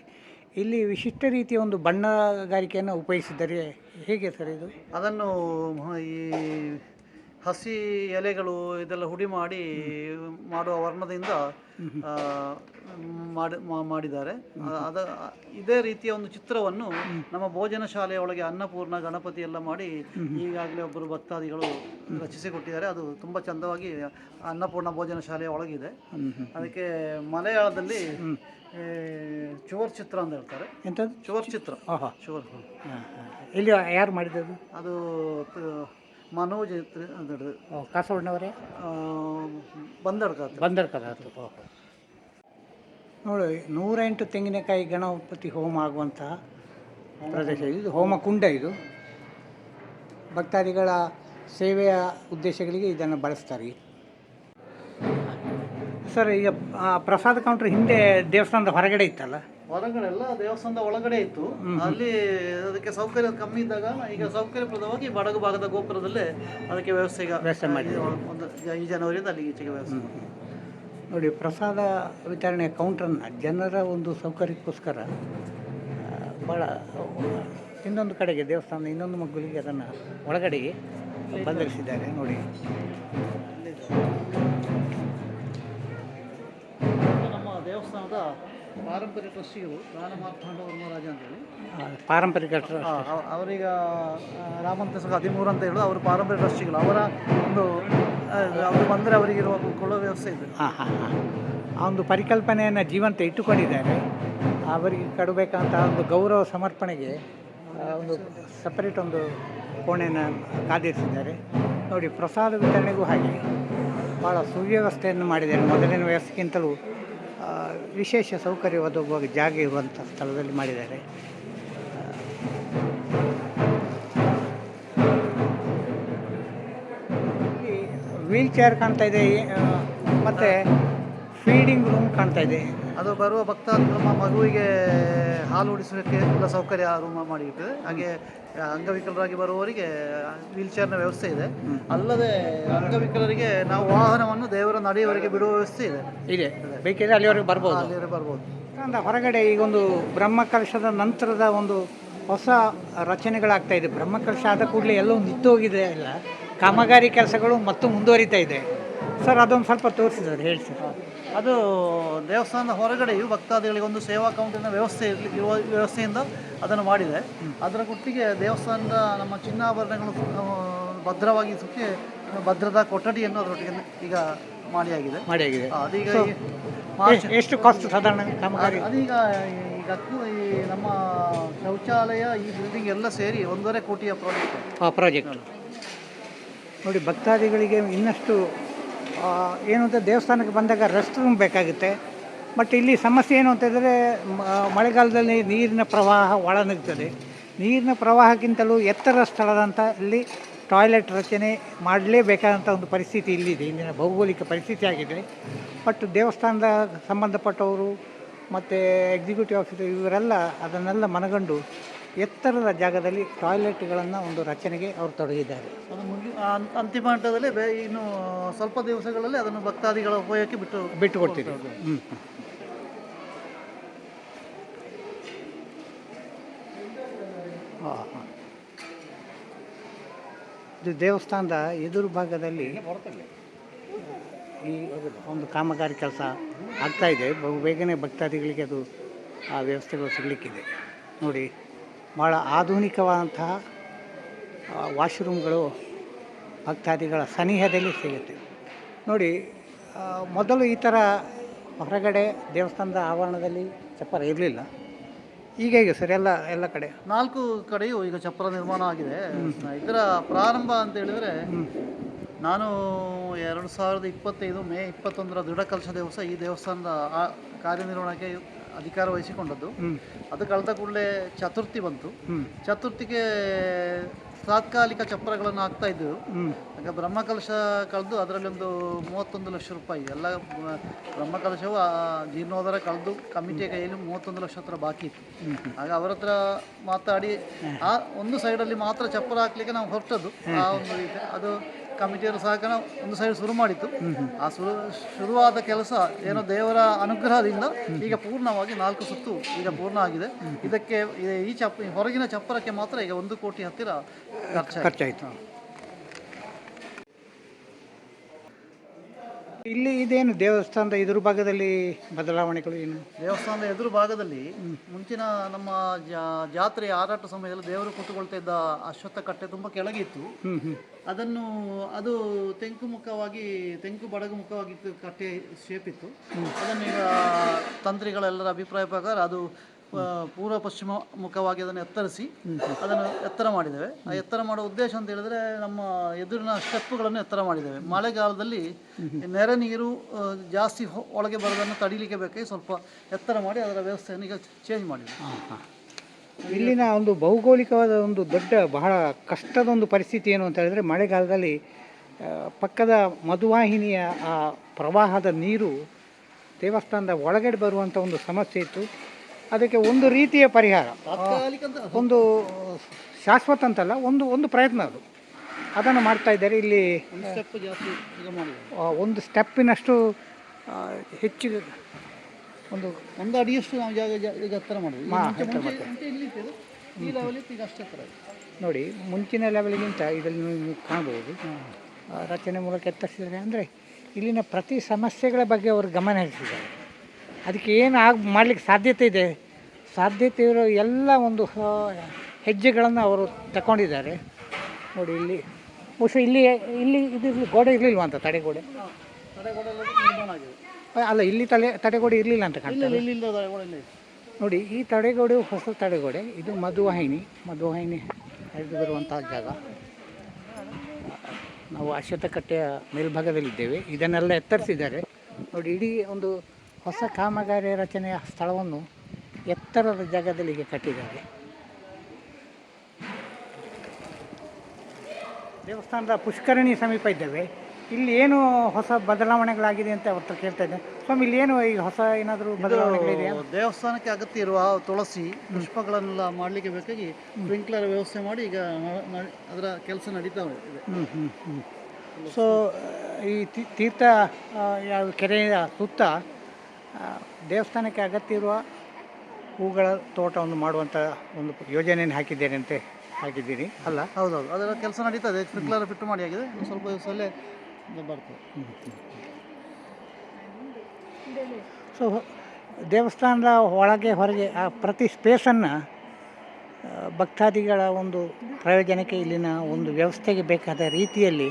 ಇಲ್ಲಿ ವಿಶಿಷ್ಟ ರೀತಿಯ ಒಂದು ಬಣ್ಣಗಾರಿಕೆಯನ್ನು ಉಪಯೋಗಿಸಿದ್ದಾರೆ. ಹೇಗೆ ಸರ್ ಇದು? ಅದನ್ನು ಈ ಹಸಿ ಎಲೆಗಳು ಇದೆಲ್ಲ ಹುಡಿ ಮಾಡಿ ಮಾಡುವ ವರ್ಣದಿಂದ ಮಾಡಿದ್ದಾರೆ. ಇದೇ ರೀತಿಯ ಒಂದು ಚಿತ್ರವನ್ನು ನಮ್ಮ ಭೋಜನ ಶಾಲೆಯ ಒಳಗೆ ಅನ್ನಪೂರ್ಣ ಗಣಪತಿ ಎಲ್ಲ ಮಾಡಿ ಈಗಾಗಲೇ ಒಬ್ಬರು ಭಕ್ತಾದಿಗಳು ರಚಿಸಿಕೊಟ್ಟಿದ್ದಾರೆ. ಅದು ತುಂಬ ಚಂದವಾಗಿ ಅನ್ನಪೂರ್ಣ ಭೋಜನ ಶಾಲೆಯ ಒಳಗಿದೆ. ಅದಕ್ಕೆ ಮಲಯಾಳದಲ್ಲಿ ಚೋರ್ ಚಿತ್ರ ಅಂತ ಹೇಳ್ತಾರೆ. ಎಂಥದ್ದು? ಚೋರ್ ಚಿತ್ರ. ಚೋರ್. ಇಲ್ಲಿ ಯಾರು ಮಾಡಿದ್ದು? ಅದು ಮನೋಜ್ ಕಾಸರಗೋಡಿನವರೇ? ಬಂದಡ್ಕ. ನೋಡಿ, 108 ತೆಂಗಿನಕಾಯಿ ಗಣಪತಿ ಹೋಮ ಆಗುವಂಥ ಪ್ರದೇಶ ಇದು. ಹೋಮ ಕುಂಡ ಇದು. ಭಕ್ತಾದಿಗಳ ಸೇವೆಯ ಉದ್ದೇಶಗಳಿಗೆ ಇದನ್ನು ಬಳಸ್ತಾರೆ. ಸರ್, ಈಗ ಪ್ರಸಾದ ಕೌಂಟ್ರ್ ಹಿಂದೆ ದೇವಸ್ಥಾನದ ಹೊರಗಡೆ ಇತ್ತಲ್ಲ? ಹೊರಗಡೆ ಎಲ್ಲ ದೇವಸ್ಥಾನದ ಒಳಗಡೆ ಇತ್ತು. ಅಲ್ಲಿ ಅದಕ್ಕೆ ಸೌಕರ್ಯ ಕಮ್ಮಿ ಇದ್ದಾಗ ಈಗ ಸೌಕರ್ಯಪ್ರದವಾಗಿ ಬಡಗು ಭಾಗದ ಗೋಪುರದಲ್ಲೇ ಅದಕ್ಕೆ ವ್ಯವಸ್ಥೆ ಮಾಡಿ ಈ ಜನವರಿಯಿಂದ ಅಲ್ಲಿಗೆ ಈಚೆಗೆ ವ್ಯವಸ್ಥೆ. ನೋಡಿ, ಪ್ರಸಾದ ವಿತರಣೆ ಕೌಂಟ್ರನ್ನು ಜನರ ಒಂದು ಸೌಕರ್ಯಕ್ಕೋಸ್ಕರ ಭಾಳ ಇನ್ನೊಂದು ಕಡೆಗೆ ದೇವಸ್ಥಾನದ ಇನ್ನೊಂದು ಮಗ್ಗುಲಿಗೆ ಅದನ್ನು ಒಳಗಡೆಗೆ ಬದಲಿಸಿದ್ದಾರೆ. ನೋಡಿ, ನಮ್ಮ ದೇವಸ್ಥಾನದ ಪಾರಂಪರಿಕ ಟ್ರಸ್ಟಿಗಳು ದಾನಮಾರ್ತಾಂಡ ವರ್ಮರಾಜ ಅಂತೇಳಿ ಪಾರಂಪರಿಕ ಅವರೀಗ ರಾಮಂತ 13 ಅಂತ ಹೇಳೋದು ಅವರು ಪಾರಂಪರಿಕ ಟ್ರಸ್ಟಿಗಳು. ಅವರ ಒಂದು ಅವರು ಬಂದರೆ ಅವರಿಗಿರುವ ಕೊಳ್ಳೋ ವ್ಯವಸ್ಥೆ ಇದೆ. ಆ ಒಂದು ಪರಿಕಲ್ಪನೆಯನ್ನು ಜೀವಂತ ಇಟ್ಟುಕೊಂಡಿದ್ದಾರೆ. ಅವರಿಗೆ ಕೊಡಬೇಕಂತ ಒಂದು ಗೌರವ ಸಮರ್ಪಣೆಗೆ ಒಂದು ಸಪರೇಟ್ ಒಂದು ಕೋಣೆಯನ್ನು ಕಾದಿರಿಸಿದ್ದಾರೆ. ನೋಡಿ, ಪ್ರಸಾದ ವಿತರಣೆಗೂ ಹಾಗೆ ಭಾಳ ಸುವ್ಯವಸ್ಥೆಯನ್ನು ಮಾಡಿದ್ದಾರೆ. ಮೊದಲಿನ ವ್ಯವಸ್ಥೆಗಿಂತಲೂ ವಿಶೇಷ ಸೌಕರ್ಯ ಒದಗುವಾಗ ಜಾಗ ಇರುವಂಥ ಸ್ಥಳದಲ್ಲಿ ಮಾಡಿದ್ದಾರೆ. ವೀಲ್ ಚೇರ್ ಕಾಣ್ತಾ ಇದೆ, ಮತ್ತು ಫೀಡಿಂಗ್ ರೂಮ್ ಕಾಣ್ತಾ ಇದೆ. ಅದು ಬರುವ ಭಕ್ತಾದಿಗಳು ಮಗುವಿಗೆ ಹಾಲು ಉಡಿಸೋಕ್ಕೆ ಎಲ್ಲ ಸೌಕರ್ಯ ರೂಮ್ ಮಾಡಿರ್ತದೆ. ಹಾಗೆ ಅಂಗವಿಕಲರಾಗಿ ಬರುವವರಿಗೆ ವೀಲ್ ಚೇರ್ನ ವ್ಯವಸ್ಥೆ ಇದೆ. ಅಲ್ಲದೆ ಅಂಗವಿಕಲರಿಗೆ ನಾವು ವಾಹನವನ್ನು ದೇವರ ನಡೆಯವರೆಗೆ ಬಿಡುವ ವ್ಯವಸ್ಥೆ ಇದೆ. ಬೇಕಿದ್ರೆ ಅಲ್ಲಿವರೆಗೆ ಬರ್ಬೋದು. ಬರ್ಬೋದು. ಹೊರಗಡೆ ಈಗೊಂದು ಬ್ರಹ್ಮಕಲಶದ ನಂತರದ ಒಂದು ಹೊಸ ರಚನೆಗಳಾಗ್ತಾ ಇದೆ. ಬ್ರಹ್ಮಕಲಶ ಆದ ಕೂಡಲೇ ಎಲ್ಲವೂ ನಿಂತೋಗಿದೆ, ಇಲ್ಲ ಕಾಮಗಾರಿ ಕೆಲಸಗಳು ಮತ್ತು ಮುಂದುವರಿತಾ ಇದೆ. ಸರ್, ಅದೊಂದು ಸ್ವಲ್ಪ ತೋರಿಸಿದ್ದಾರೆ, ಹೇಳಿ ಸರ್. ಅದು ದೇವಸ್ಥಾನದ ಹೊರಗಡೆಯೂ ಭಕ್ತಾದಿಗಳಿಗೆ ಒಂದು ಸೇವಾ ಕೌಂಟಿನ ವ್ಯವಸ್ಥೆಯಿಂದ ಅದನ್ನು ಮಾಡಿದೆ. ಅದರ ಗುಟ್ಟಿಗೆ ದೇವಸ್ಥಾನದ ನಮ್ಮ ಚಿನ್ನಾಭರಣಗಳು ಭದ್ರವಾಗಿಸೋಕ್ಕೆ ಭದ್ರತಾ ಕೊಠಡಿಯನ್ನು ಅದರೊಟ್ಟಿಗೆ ಈಗ ಮಾಡಿಯಾಗಿದೆ. ಅದೀಗ ಎಷ್ಟು ಕಾಸ್ಟ್ ಸಾಧಾರಣ ಕಾಮಗಾರಿ? ಅದೀಗ ಈ ನಮ್ಮ ಶೌಚಾಲಯ, ಈ ಬಿಲ್ಡಿಂಗ್ ಎಲ್ಲ ಸೇರಿ 1.5 ಕೋಟಿಯ ಪ್ರಾಜೆಕ್ಟ್. ನೋಡಿ, ಭಕ್ತಾದಿಗಳಿಗೆ ಇನ್ನಷ್ಟು ಏನು ಅಂತ, ದೇವಸ್ಥಾನಕ್ಕೆ ಬಂದಾಗ ರೆಸ್ಟ್ ರೂಮ್ ಬೇಕಾಗುತ್ತೆ. ಬಟ್ ಇಲ್ಲಿ ಸಮಸ್ಯೆ ಏನು ಅಂತಂದರೆ, ಮಳೆಗಾಲದಲ್ಲಿ ನೀರಿನ ಪ್ರವಾಹ ಒಳನುಗ್ತದೆ. ನೀರಿನ ಪ್ರವಾಹಕ್ಕಿಂತಲೂ ಎತ್ತರ ಸ್ಥಳದಂಥ ಇಲ್ಲಿ ಟಾಯ್ಲೆಟ್ ರಚನೆ ಮಾಡಲೇಬೇಕಾದಂಥ ಒಂದು ಪರಿಸ್ಥಿತಿ ಇಲ್ಲಿದೆ. ಇಂದಿನ ಭೌಗೋಳಿಕ ಪರಿಸ್ಥಿತಿ ಆಗಿದೆ. ಬಟ್ ದೇವಸ್ಥಾನದ ಸಂಬಂಧಪಟ್ಟವರು ಮತ್ತು ಎಕ್ಸಿಕ್ಯೂಟಿವ್ ಆಫೀಸರ್ ಇವರೆಲ್ಲ ಅದನ್ನೆಲ್ಲ ಮನಗಂಡು ಎತ್ತರದ ಜಾಗದಲ್ಲಿ ಟಾಯ್ಲೆಟ್ಗಳನ್ನು ಒಂದು ರಚನೆಗೆ ಅವರು ತೊಡಗಿದ್ದಾರೆ. ಅಂತಿಮ ಹಂತದಲ್ಲಿ ಇನ್ನು ಸ್ವಲ್ಪ ದಿವಸಗಳಲ್ಲಿ ಅದನ್ನು ಭಕ್ತಾದಿಗಳ ಉಪಯೋಗಕ್ಕೆ ಬಿಟ್ಟು ಕೊಡ್ತಿದ್ದಾರೆ. ಇದು ದೇವಸ್ಥಾನದ ಎದುರು ಭಾಗದಲ್ಲಿ ಈ ಒಂದು ಕಾಮಗಾರಿ ಕೆಲಸ ಆಗ್ತಾಯಿದೆ. ಬಹು ಬೇಗನೆ ಭಕ್ತಾದಿಗಳಿಗೆ ಅದು ಆ ವ್ಯವಸ್ಥೆಗಳು ಸಿಗಲಿಕ್ಕಿದೆ. ನೋಡಿ, ಭಾಳ ಆಧುನಿಕವಾದಂತಹ ವಾಶ್ರೂಮ್ಗಳು ಭಕ್ತಾದಿಗಳ ಸನಿಹದಲ್ಲಿ ಸಿಗುತ್ತೆ. ನೋಡಿ, ಮೊದಲು ಈ ಥರ ಹೊರಗಡೆ ದೇವಸ್ಥಾನದ ಆವರಣದಲ್ಲಿ ಚಪ್ಪರ ಇರಲಿಲ್ಲ. ಈಗ ಸರ್ ಎಲ್ಲ ಕಡೆ 4 ಕಡೆಯೂ ಈಗ ಚಪ್ಪರ ನಿರ್ಮಾಣ ಆಗಿದೆ. ಇದರ ಪ್ರಾರಂಭ ಅಂತ ಹೇಳಿದರೆ, ನಾನು 2025 ಮೇ 21 ದೃಢಕಲಶ ದಿವಸ ಈ ದೇವಸ್ಥಾನದ ಕಾರ್ಯನಿರ್ವಹಣೆಗೆ ಅಧಿಕಾರ ವಹಿಸಿಕೊಂಡದ್ದು. ಅದು ಕಳೆದ ಕೂಡಲೇ ಚತುರ್ಥಿ ಬಂತು. ಚತುರ್ಥಿಗೆ ತಾತ್ಕಾಲಿಕ ಚಪ್ಪರಗಳನ್ನು ಹಾಕ್ತಾ ಇದ್ದೆವು. ಆಗ ಬ್ರಹ್ಮಕಲಶ ಕಳೆದು ಅದರಲ್ಲಿ ಒಂದು 31 ಲಕ್ಷ ರೂಪಾಯಿ ಎಲ್ಲ ಬ್ರಹ್ಮಕಲಶವು ಜೀರ್ಣೋದ್ಧಾರ ಕಳೆದು ಕಮಿಟಿಯ ಕೈಯಲ್ಲಿ 31 ಲಕ್ಷ ಹತ್ರ ಬಾಕಿ ಇತ್ತು. ಆಗ ಅವರ ಹತ್ರ ಮಾತಾಡಿ ಆ ಒಂದು ಸೈಡಲ್ಲಿ ಮಾತ್ರ ಚಪ್ಪರ ಹಾಕ್ಲಿಕ್ಕೆ ನಾವು ಹೊರಟದ್ದು. ಆ ಒಂದು ಅದು ಕಮಿಟಿಯವರು ಸಹ ಒಂದು ಸೈಡ್ ಶುರು ಮಾಡಿತ್ತು. ಆ ಶುರುವಾದ ಕೆಲಸ ಏನೋ ದೇವರ ಅನುಗ್ರಹದಿಂದ ಈಗ ಪೂರ್ಣವಾಗಿ 4 ಸುತ್ತು ಈಗ ಪೂರ್ಣ ಆಗಿದೆ. ಇದಕ್ಕೆ ಈ ಹೊರಗಿನ ಚಪ್ಪರಕ್ಕೆ ಮಾತ್ರ ಈಗ 1 ಕೋಟಿ ಹತ್ತಿರ ಖರ್ಚಾಯಿತು. ಇಲ್ಲಿ ಇದೇನು ದೇವಸ್ಥಾನದ ಎದುರು ಭಾಗದಲ್ಲಿ ಬದಲಾವಣೆಗಳು ಏನು? ದೇವಸ್ಥಾನದ ಎದುರು ಭಾಗದಲ್ಲಿ ಮುಂಚಿನ ನಮ್ಮ ಜಾತ್ರೆ ಆರಾಟ ಸಮಯದಲ್ಲಿ ದೇವರು ಕೂತುಕೊಳ್ತಾ ಇದ್ದ ಅಶ್ವತ್ಥ ಕಟ್ಟೆ ತುಂಬ ಕೆಳಗಿತ್ತು. ಅದು ತೆಂಕು ಬಡಗು ಮುಖವಾಗಿ ಕಟ್ಟೆ ಶೇಪ್ ಇತ್ತು. ಅದನ್ನು ಈಗ ತಂತ್ರಿಗಳೆಲ್ಲರ ಅಭಿಪ್ರಾಯ ಪ್ರಕಾರ ಅದು ಪೂರ್ವ ಪಶ್ಚಿಮ ಮುಖವಾಗಿ ಅದನ್ನು ಎತ್ತರಿಸಿ ಅದನ್ನು ಎತ್ತರ ಮಾಡಿದ್ದೇವೆ. ಆ ಎತ್ತರ ಮಾಡುವ ಉದ್ದೇಶ ಅಂತ ಹೇಳಿದ್ರೆ, ನಮ್ಮ ಎದುರಿನ ಸ್ಟೆಪ್ಪುಗಳನ್ನು ಎತ್ತರ ಮಾಡಿದ್ದೇವೆ. ಮಳೆಗಾಲದಲ್ಲಿ ನೆರೆ ನೀರು ಜಾಸ್ತಿ ಒಳಗೆ ಬರೋದನ್ನು ತಡೀಲಿಕ್ಕೆ ಬೇಕಾಗಿ ಸ್ವಲ್ಪ ಎತ್ತರ ಮಾಡಿ ಅದರ ವ್ಯವಸ್ಥೆಯನ್ನು ಈಗ ಚೇಂಜ್ ಮಾಡಿದ್ದೇವೆ. ಇಲ್ಲಿನ ಒಂದು ಭೌಗೋಳಿಕವಾದ ಒಂದು ದೊಡ್ಡ ಬಹಳ ಕಷ್ಟದ ಒಂದು ಪರಿಸ್ಥಿತಿ ಏನು ಅಂತ ಹೇಳಿದ್ರೆ, ಮಳೆಗಾಲದಲ್ಲಿ ಪಕ್ಕದ ಮಧುವಾಹಿನಿಯ ಆ ಪ್ರವಾಹದ ನೀರು ದೇವಸ್ಥಾನದ ಒಳಗಡೆ ಬರುವಂಥ ಒಂದು ಸಮಸ್ಯೆ ಇತ್ತು. ಅದಕ್ಕೆ ಒಂದು ರೀತಿಯ ಪರಿಹಾರ, ಒಂದು ಶಾಶ್ವತ ಅಂತಲ್ಲ, ಒಂದು ಪ್ರಯತ್ನ ಅದನ್ನು ಮಾಡ್ತಾ ಇದ್ದಾರೆ. ಇಲ್ಲಿ ಒಂದು ಸ್ಟೆಪ್ಪಿನಷ್ಟು ಹೆಚ್ಚು ಒಂದು ಅಡಿಯಷ್ಟು ನಾವು ಜಾಗ ಎತ್ತರ ಮಾಡಿದ್ವಿ. ನೋಡಿ, ಮುಂಚಿನ ಲೆವೆಲ್ಗಿಂತ ಇದರಲ್ಲಿ ನೀವು ಕಾಣ್ಬೋದು ರಚನೆ ಮೂಲಕ ಎತ್ತರಿಸಿದ್ದಾರೆ. ಅಂದರೆ ಇಲ್ಲಿನ ಪ್ರತಿ ಸಮಸ್ಯೆಗಳ ಬಗ್ಗೆ ಅವರು ಗಮನ ಹರಿಸಿದ್ದಾರೆ. ಅದಕ್ಕೆ ಏನು ಮಾಡಲಿಕ್ಕೆ ಸಾಧ್ಯತೆ ಇರೋ ಎಲ್ಲ ಒಂದು ಹೆಜ್ಜೆಗಳನ್ನು ಅವರು ತಗೊಂಡಿದ್ದಾರೆ. ನೋಡಿ, ಇಲ್ಲಿ ಬಹುಶಃ ಇಲ್ಲಿ ಇದು ಗೋಡೆ ಇರಲಿಲ್ವ ಅಂತ, ತಡೆಗೋಡೆ ಅಲ್ಲ, ಇಲ್ಲಿ ತಡೆಗೋಡೆ ಇರಲಿಲ್ಲ ಅಂತ ಕಾಣ್ತದೆ. ನೋಡಿ ಈ ತಡೆಗೋಡೆ ಹೊಸ ತಡೆಗೋಡೆ, ಇದು ಮಧುವಾಹಿನಿ ಹರಿದು ಬರುವಂತಹ ಜಾಗ. ನಾವು ಅಶ್ವತ್ಥಕಟ್ಟೆಯ ಮೇಲ್ಭಾಗದಲ್ಲಿದ್ದೇವೆ. ಇದನ್ನೆಲ್ಲ ಎತ್ತರಿಸಿದ್ದಾರೆ ನೋಡಿ. ಇಡೀ ಒಂದು ಹೊಸ ಕಾಮಗಾರಿ ರಚನೆಯ ಸ್ಥಳವನ್ನು ಎತ್ತರದ ಜಾಗದಲ್ಲಿ ಈಗ ಕಟ್ಟಿದ್ದಾರೆ. ದೇವಸ್ಥಾನದ ಪುಷ್ಕರಣಿ ಸಮೀಪ ಇದ್ದೇವೆ. ಇಲ್ಲಿ ಏನು ಹೊಸ ಬದಲಾವಣೆಗಳಾಗಿದೆ ಅಂತ ಅವ್ರ ಕೇಳ್ತಾ ಇದ್ದೆ. ಸ್ವಾಮಿ, ಇಲ್ಲಿ ಏನು ಈಗ ಹೊಸ ಏನಾದರೂ ಬದಲಾವಣೆಗಳಿದೆಯಾ? ದೇವಸ್ಥಾನಕ್ಕೆ ಅಗತ್ಯ ಇರುವ ತುಳಸಿ ಪುಷ್ಪಗಳನ್ನೆಲ್ಲ ಮಾಡಲಿಕ್ಕೆ ಬೇಕಾಗಿ ಸ್ಪ್ರಿಂಕ್ಲರ್ ವ್ಯವಸ್ಥೆ ಮಾಡಿ ಈಗ ಅದರ ಕೆಲಸ ನಡೀತಾ ಇದೆ. ಸೊ ಈ ತೀರ್ಥ ಯಾವ ಕೆರೆಯ ಸುತ್ತ ದೇವಸ್ಥಾನಕ್ಕೆ ಅಗತ್ಯ ಇರುವ ಹೂಗಳ ತೋಟವನ್ನು ಮಾಡುವಂಥ ಒಂದು ಯೋಜನೆಯನ್ನು ಹಾಕಿದ್ದೀರಿ ಅಲ್ಲ? ಹೌದೌದು, ಅದರ ಕೆಲಸ ನಡೀತಾ ಇದೆ. ಸ್ಪ್ರಿಂಕ್ಲರ್ ಫಿಟ್ ಮಾಡಿ ಆಗಿದೆ, ಸ್ವಲ್ಪ ದಿವಸದಲ್ಲೇ ಬರ್ತದೆ. ಸೊ ದೇವಸ್ಥಾನದ ಒಳಗೆ ಹೊರಗೆ ಆ ಪ್ರತಿ ಸ್ಪೇಸನ್ನು ಭಕ್ತಾದಿಗಳ ಒಂದು ಪ್ರಯೋಜನಕ್ಕೆ ಇಲ್ಲಿನ ಒಂದು ವ್ಯವಸ್ಥೆಗೆ ಬೇಕಾದ ರೀತಿಯಲ್ಲಿ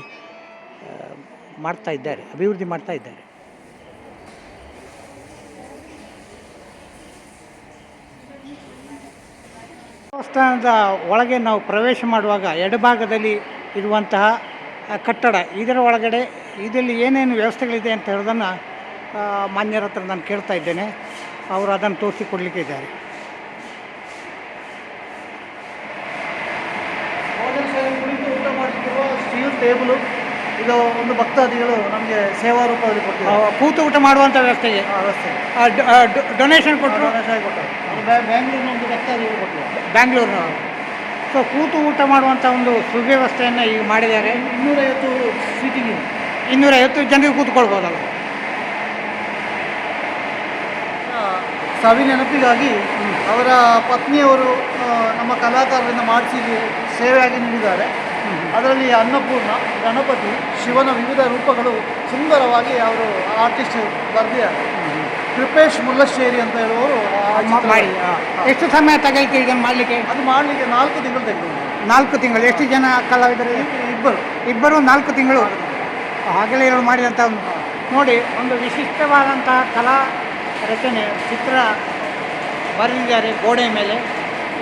ಅಭಿವೃದ್ಧಿ ಮಾಡ್ತಾ ಇದ್ದಾರೆ. ದೇವಸ್ಥಾನದ ಒಳಗೆ ನಾವು ಪ್ರವೇಶ ಮಾಡುವಾಗ ಎಡಭಾಗದಲ್ಲಿ ಇರುವಂತಹ ಕಟ್ಟಡ, ಇದರ ಒಳಗಡೆ ಇದರಲ್ಲಿ ಏನೇನು ವ್ಯವಸ್ಥೆಗಳಿದೆ ಅಂತ ಹೇಳೋದನ್ನು ಮಾನ್ಯರ ಹತ್ರ ನಾನು ಕೇಳ್ತಾ ಇದ್ದೇನೆ. ಅವರು ಅದನ್ನು ತೋರಿಸಿಕೊಡ್ಲಿಕ್ಕೆ ಇದ್ದಾರೆ. ಊಟ ಮಾಡಲಿಕ್ಕಿರುವ ಸ್ಟೀಲ್ ಟೇಬಲು ಇದು ಒಂದು ಭಕ್ತಾದಿಗಳು ನಮಗೆ ಸೇವಾ ರೂಪದಲ್ಲಿ ಕೊಟ್ಟಿದ್ದಾರೆ. ಕೂತು ಊಟ ಮಾಡುವಂಥ ವ್ಯವಸ್ಥೆಗೆ ಡೊನೇಷನ್ ಕೊಟ್ಟರು. ಬ್ಯಾಂಗ್ಳೂರಿನ ಒಂದು ಭಕ್ತಾದಿಗಳು ಕೊಟ್ಟರು, ಬ್ಯಾಂಗ್ಳೂರಿನವರು. ಸೊ ಕೂತು ಊಟ ಮಾಡುವಂಥ ಒಂದು ಸುವ್ಯವಸ್ಥೆಯನ್ನು ಈಗ ಮಾಡಿದ್ದಾರೆ. 250 ಸೀಟಿಂಗ್, 250 ಜನರಿಗೆ ಕೂತ್ಕೊಳ್ಬೋದಲ್ಲ. ಸವಿ ನೆನಪಿಗಾಗಿ ಅವರ ಪತ್ನಿಯವರು ನಮ್ಮ ಕಲಾಕಾರರಿಂದ ಮಾಡಿಸಿ ಸೇವೆಯಾಗಿ ನೀಡಿದ್ದಾರೆ. ಅದರಲ್ಲಿ ಅನ್ನಪೂರ್ಣ, ಗಣಪತಿ, ಶಿವನ ವಿವಿಧ ರೂಪಗಳು ಸುಂದರವಾಗಿ ಅವರು ಆರ್ಟಿಸ್ಟ್ ಬರೆದಿದ್ದಾರೆ. ಕೃಪೇಶ್ ಮುಲ್ಲಶ್ಶೇರಿ ಅಂತ ಹೇಳುವವರು ಮಾಡಿ. ಎಷ್ಟು ಸಮಯ ತಗೈತೆ ಇದನ್ನು ಮಾಡಲಿಕ್ಕೆ? ಅದು ಮಾಡಲಿಕ್ಕೆ 4 ತಿಂಗಳು ತೆಗೆದು. 4 ತಿಂಗಳು. ಎಷ್ಟು ಜನ ಕಲಾವಿದರು? ಇಬ್ಬರು 4 ತಿಂಗಳು ಆಗಲೇ ಇವರು ಮಾಡಿದಂಥ ನೋಡಿ ಒಂದು ವಿಶಿಷ್ಟವಾದಂತಹ ಕಲಾ ರಚನೆ ಚಿತ್ರ ಬರೆದಿದ್ದಾರೆ ಗೋಡೆ ಮೇಲೆ.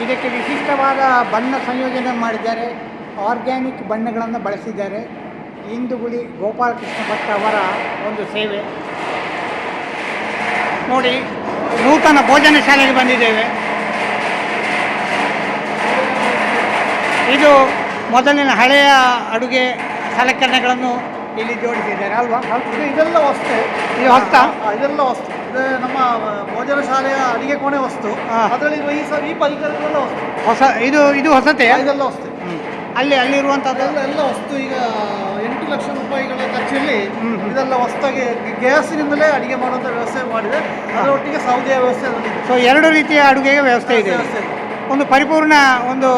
ಇದಕ್ಕೆ ವಿಶಿಷ್ಟವಾದ ಬಣ್ಣ ಸಂಯೋಜನೆ ಮಾಡಿದ್ದಾರೆ. ಆರ್ಗ್ಯಾನಿಕ್ ಬಣ್ಣಗಳನ್ನು ಬಳಸಿದ್ದಾರೆ. ಇಂದುಗುಳಿ ಗೋಪಾಲಕೃಷ್ಣ ಭಟ್ ಅವರ ಒಂದು ಸೇವೆ ನೋಡಿ. ನೂತನ ಭೋಜನ ಶಾಲೆಗೆ ಬಂದಿದ್ದೇವೆ. ಇದು ಮೊದಲಿನ ಹಳೆಯ ಅಡುಗೆ ಸಲಕರಣೆಗಳನ್ನು ಇಲ್ಲಿ ಜೋಡಿಸಿದ್ದಾರೆ ಅಲ್ವಾ? ಇದೆಲ್ಲ ವಸ್ತು. ಇದು ಹೊಸ ಇದೆಲ್ಲ ವಸ್ತು. ಇದು ನಮ್ಮ ಭೋಜನ ಶಾಲೆಯ ಅಡಿಗೆ ಕೋಣೆ ವಸ್ತು. ಅದರಲ್ಲಿ ಈ ಪರಿಕರಗಳೆಲ್ಲ ವಸ್ತು. ಹೊಸ ಇದು ಹೊಸತೆ. ಇದೆಲ್ಲ ವಸ್ತು. ಅಲ್ಲಿರುವಂಥದ್ದೆಲ್ಲ ಎಲ್ಲ ವಸ್ತು. ಈಗ 8 ಲಕ್ಷ ರೂಪಾಯಿಗಳ ಖರ್ಚಲ್ಲಿ ಇದೆಲ್ಲ ಹೊಸದಾಗಿ ಗ್ಯಾಸಿನಿಂದಲೇ ಅಡಿಗೆ ಮಾಡುವಂಥ ವ್ಯವಸ್ಥೆ ಮಾಡಿದೆ. ಅದರೊಟ್ಟಿಗೆ ಸೌದೆಯ ವ್ಯವಸ್ಥೆ ಅದರಲ್ಲಿ. ಸೊ 2 ರೀತಿಯ ಅಡುಗೆಗೆ ವ್ಯವಸ್ಥೆ ಇದೆ. ಒಂದು ಪರಿಪೂರ್ಣ ಒಂದು